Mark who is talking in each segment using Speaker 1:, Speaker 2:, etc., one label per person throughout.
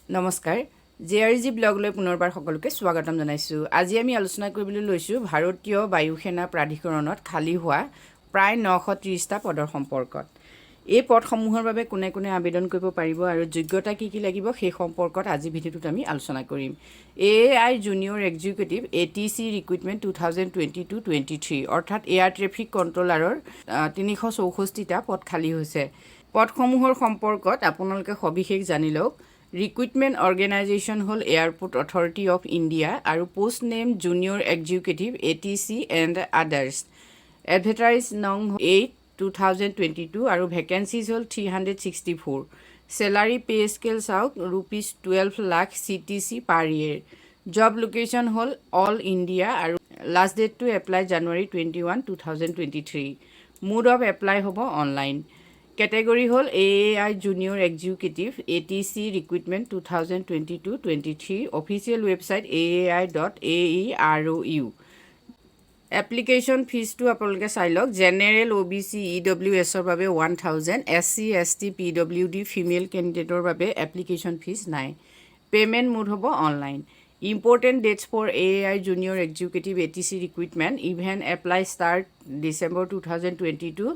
Speaker 1: নমস্কাৰ জেআৰজি ব্লগলৈ পুনৰবাৰ সকলোকে স্বাগতম জনাইছোঁ। আজি আমি আলোচনা কৰিবলৈ লৈছোঁ ভাৰতীয় বায়ু সেনা প্ৰাধিকৰণত খালী হোৱা প্ৰায় 930টা পদৰ সম্পৰ্কত। এই পদসমূহৰ বাবে কোনে কোনে আবেদন কৰিব পাৰিব আৰু যোগ্যতা কি কি লাগিব সেই সম্পৰ্কত আজি ভিডিঅ'টোত আমি আলোচনা কৰিম। AAI junior executive ATC recruitment 2022-23 অৰ্থাৎ এয়াৰ ট্ৰেফিক কণ্ট্ৰলাৰৰ 364টা পদ খালী হৈছে। পদসমূহৰ সম্পৰ্কত আপোনালোকে সবিশেষ জানি লওক। ৰিক্ৰুটমেণ্ট অৰ্গেনাইজেশ্যন হ'ল এয়াৰপৰ্ট অথৰিটি অফ ইণ্ডিয়া আৰু post name junior executive ATC and others. Advertise নং 8/2022 আৰু ভেকেঞ্চিজ হ'ল 364। চেলাৰী পে স্কেল চাওক ₹12 lakh CTC per year. Job location হ'ল অল ইণ্ডিয়া আৰু last date to apply January 21, 2023। Mode of apply হ'ব online. Category হ'ল AAI junior executive ATC recruitment 2022-23 official website aai.aerou। Application ফিজটো আপোনালোকে চাই লওক। জেনেৰেল OBC EWSৰ বাবে 1000, SC ST PWD ফিমেল কেণ্ডিডেটৰ বাবে এপ্লিকেশ্যন ফিজ নাই। পে'মেণ্ট মোড হ'ব online. Important dates for AAI junior executive ATC recruitment even apply start December 2022।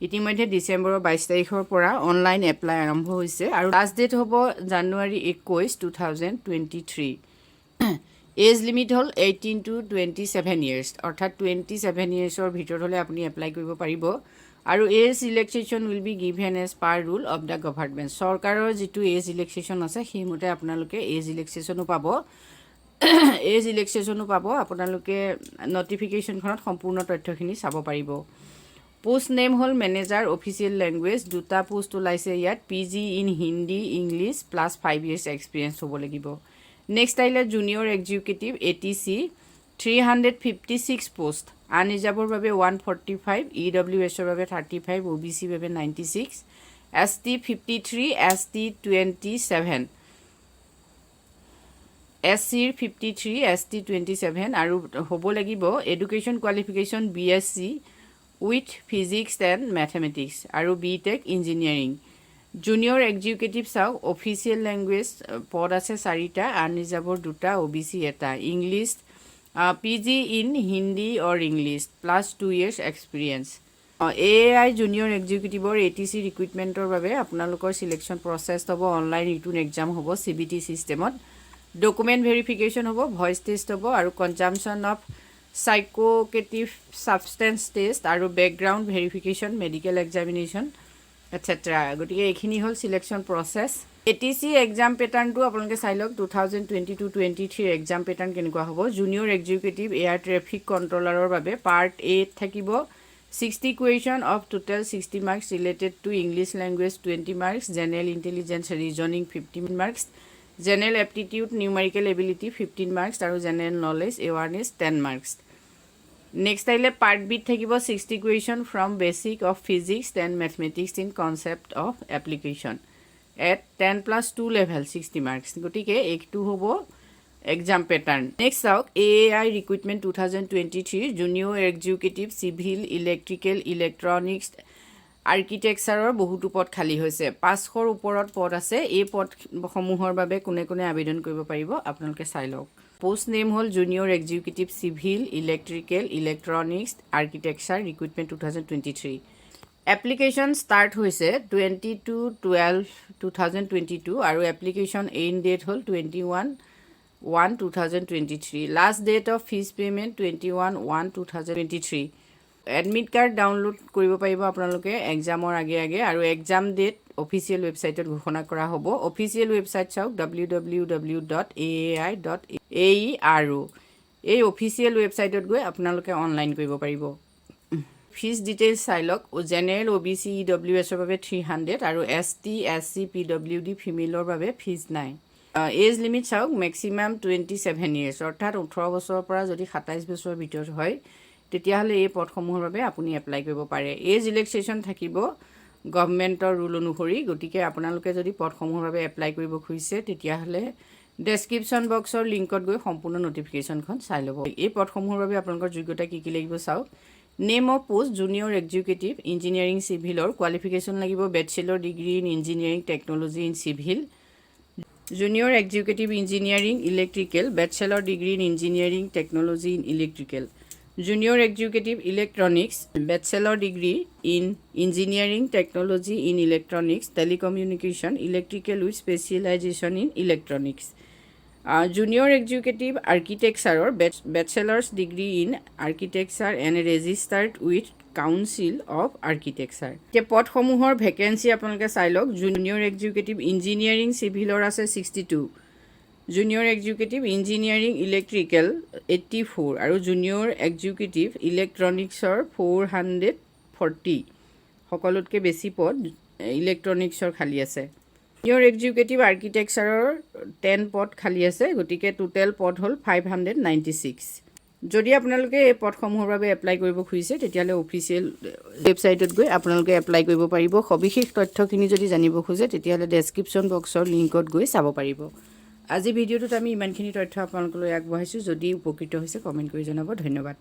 Speaker 1: ইতিমধ্যে ডিচেম্বৰৰ 22 তাৰিখৰ পৰা অনলাইন এপ্লাই আৰম্ভ হৈছে আৰু লাষ্ট ডেট হ'ব January 21, 2023। এজ লিমিট হ'ল 18 to 27 years অৰ্থাৎ 27 yearsৰ ভিতৰত হ'লে আপুনি এপ্লাই কৰিব পাৰিব আৰু age relaxation will be given as per rule of the government. চৰকাৰৰ যিটো এজ ৰিলেক্সেশ্যন আছে সেইমতে আপোনালোকে এজ ৰিলেক্সেশ্যনো পাব। এজ ৰিলেক্সেশ্যনো পাব আপোনালোকে নটিফিকেশ্যনখনত সম্পূৰ্ণ তথ্যখিনি চাব পাৰিব। পোষ্ট নেম হ'ল মেনেজাৰ অফিচিয়েল লেংগুৱেজ। দুটা পোষ্ট ওলাইছে ইয়াত। PG in Hindi English plus 5 years experience হ'ব লাগিব। নেক্সট আহিলে জুনিয়ৰ এক্সিকিউটিভ ATC 356 পোষ্ট। আনৰিজাৰ্ভৰ বাবে 145, EWSৰ বাবে 35, OBC বাবে 96, ST 53, ST 27, SCৰ 53, ST 27 আৰু হ'ব লাগিব education qualification BSc with physics and mathematics আৰু BTech ইঞ্জিনিয়াৰিং। জুনিয়ৰ এক্সিকিউটিভ চাওক অফিচিয়েল লেংগুৱেজ পদ আছে 4টা, আনৰিজাৰ্ভৰ 2টা, OBC 1টা। English PG in Hindi or English plus 2 years experience. AAI junior এক্সিকিউটিভৰ ATC ৰিক্ৰুটমেণ্টৰ বাবে আপোনালোকৰ চিলেকশ্যন প্ৰচেছ হ'ব অনলাইন ৰিটন এক্সাম হ'ব CBT ছিষ্টেমত। ডকুমেণ্ট ভেৰিফিকেশ্যন হ'ব, ভইচ টেষ্ট হ'ব আৰু consumption of psychoactive substance test আৰু background verification medical examination etcetera. গতিকে এইখিনি হ'ল চিলেকশ্যন প্ৰচেছ। ATC এক্সাম পেটাৰ্ণটো আপোনালোকে চাই লওক। 2022-23 এক্সাম পেটাৰ্ণ কেনেকুৱা হ'ব। জুনিয়ৰ এক্সিকিউটিভ এয়াৰ ট্ৰেফিক কণ্ট্ৰলাৰৰ বাবে পাৰ্ট A থাকিব 60 question of total 60 marks related to English language 20 marks, general intelligence reasoning 15 marks, general aptitude numerical ability 15 marks আৰু general knowledge awareness 10 marks. Next আহিলে part B থাকিব 60 question from basic of physics and mathematics in concept of application at 10+2 level 60 marks. গতিকে এইটো হ'ব exam pattern. Next চাওক AAI recruitment 2023 junior executive civil electrical electronics আৰ্কিটেকচাৰৰ বহুতো পদ খালী হৈছে। 500ৰ ওপৰত পদ আছে। এই পদসমূহৰ বাবে কোনে কোনে আবেদন কৰিব পাৰিব আপোনালোকে চাই লওক। পোষ্ট নেম হ'ল junior executive civil electrical electronics architecture recruitment 2023। Application start হৈছে 22/12/2022 আৰু এপ্লিকেশ্যন এণ্ড ডেট হ'ল 21/1/2023। Last date of fees payment 21/1/2023। Admit card download কৰিব পাৰিব আপোনালোকে এক্সামৰ আগে আগে আৰু এক্সাম ডেট অফিচিয়েল ৱেবছাইটত ঘোষণা কৰা হ'ব। অফিচিয়েল ৱেবছাইট চাওক www.aai.aerou। এই অফিচিয়েল ৱেবছাইটত গৈ আপোনালোকে অনলাইন কৰিব পাৰিব। ফিজ ডিটেইলছ চাই লওক। জেনেৰেল OBC EWSৰ বাবে 300 আৰু ST SC PWD ফিমেলৰ বাবে ফিজ নাই। এজ লিমিট চাওক মেক্সিমাম 27 years অৰ্থাৎ 18 বছৰৰ পৰা যদি 27 বছৰৰ ভিতৰত হয় তেতিয়াহ'লে এই পদসমূহৰ বাবে আপুনি এপ্লাই কৰিব পাৰে। এজ ৰিলেক্সেশ্যন থাকিব গভৰ্ণমেণ্টৰ ৰুল অনুসৰি। গতিকে আপোনালোকে যদি পদসমূহৰ বাবে এপ্লাই কৰিব খুজিছে তেতিয়াহ'লে ডেছক্ৰিপশ্যন বক্সৰ লিংকত গৈ সম্পূৰ্ণ নটিফিকেশ্যনখন চাই ল'ব। এই পদসমূহৰ বাবে আপোনালোকৰ যোগ্যতা কি কি লাগিব চাওক। Name of post junior executive engineering চিভিলৰ কোৱালিফিকেশ্যন লাগিব bachelor degree in engineering technology in civil. Junior Executive Engineering Electrical, Bachelor Degree in Engineering Technology in Electrical. Junior Executive Electronics, Bachelor Degree in Engineering Technology in Electronics, Telecommunication, Electrical with Specialization in Electronics. Junior Executive Architecture, Bachelor's Degree in Architecture and registered with Council of Architecture. এতিয়া পদসমূহৰ vacancy আপোনালোকে চাই লওক। Junior executive engineering চিভিলৰ আছে 62, junior executive engineering electrical 84 আৰু junior executive ইলেক্ট্ৰনিক্সৰ 440। সকলোতকৈ বেছি পদ ইলেক্ট্ৰনিক্সৰ খালী আছে। জুনিয়ৰ এক্সিকিউটিভ আৰ্কিটেক্সাৰৰ 10 পদ খালী আছে, গতিকে টোটেল পদ হ'ল 596। যদি আপোনালোকে এই পদসমূহৰ বাবে এপ্লাই কৰিব খুজিছে তেতিয়াহ'লে অফিচিয়েল ৱেবছাইটত গৈ আপোনালোকে এপ্লাই কৰিব পাৰিব। সবিশেষ তথ্যখিনি যদি জানিব খোজে তেতিয়াহ'লে ডেছক্ৰিপশ্যন বক্সৰ লিংকত গৈ চাব পাৰিব। আজি ভিডিঅ'টোত আমি ইমানখিনি তথ্য আপোনালোকলৈ আগবঢ়াইছোঁ। যদি উপকৃত হৈছে কমেণ্ট কৰি জনাব। ধন্যবাদ।